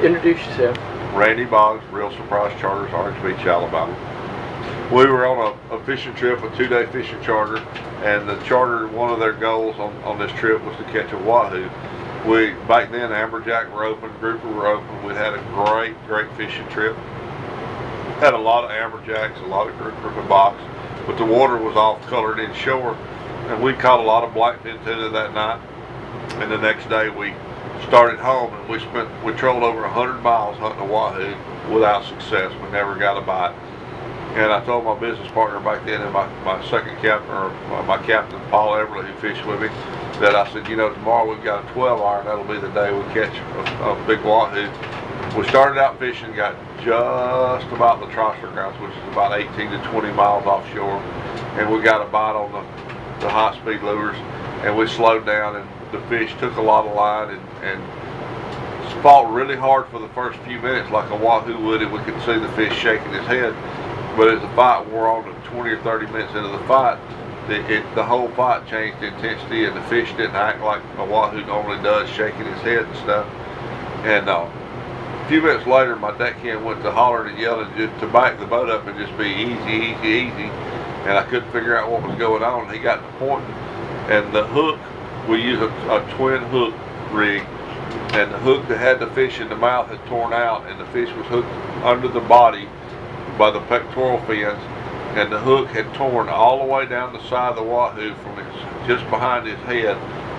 Introduce yourself. Randy Boggs, Real Surprise Charters, Orange Beach, Alabama. We were on a fishing trip, a 2-day fishing charter, and the charter, one of their goals on this trip was to catch a wahoo. Back then, amberjack were open, grouper were open. We had a great fishing trip. Had a lot of amberjacks, a lot of grouper in the box, but the water was all colored inshore, and we caught a lot of blackfin tuna that night. And the next day we started home, and we trolled over 100 miles hunting a wahoo without success. We never got a bite. And I told my business partner back then, and my second captain, or my captain, Paul Everly, who fished with me, that I said, you know, tomorrow we've got a 12 iron, that'll be the day we catch a big wahoo. We started out fishing, got just about the Trosser grounds, which is about 18 to 20 miles offshore, and we got a bite on the high-speed lures, and we slowed down, and the fish took a lot of line and fought really hard for the first few minutes like a wahoo would, and we could see the fish shaking his head. But as the fight wore on, 20 or 30 minutes into the fight, the whole fight changed intensity, and the fish didn't act like a wahoo normally does, shaking his head and stuff. And a few minutes later, my deckhand went to hollering and yelling just to back the boat up and just be easy, easy, easy. And I couldn't figure out what was going on. He got to pointing, and the hook, we use a twin hook rig, and the hook that had the fish in the mouth had torn out, and the fish was hooked under the body by the pectoral fins, and the hook had torn all the way down the side of the wahoo from just behind his head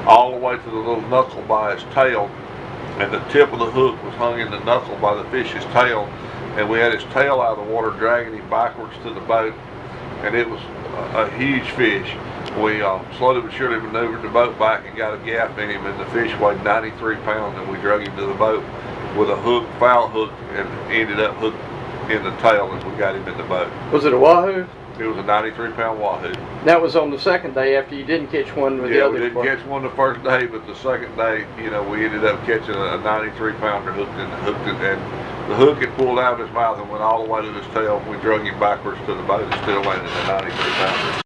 all the way to the little knuckle by his tail, and the tip of the hook was hung in the knuckle by the fish's tail, and we had his tail out of the water dragging him backwards to the boat, and it was a huge fish. We slowly but surely maneuvered the boat back and got a gap in him, and the fish weighed 93 pounds, and we drug him to the boat with a hook, foul hook, and ended up hooked in the tail as we got him in the boat. Was it a wahoo? It was a 93-pound wahoo. That was on the second day after you didn't catch one with the other. Yeah, we didn't catch one the first day, but the second day, you know, we ended up catching a 93-pounder hooked in, and the hook had pulled out of his mouth and went all the way to his tail. We drug him backwards to the boat and still landed a 93-pounder.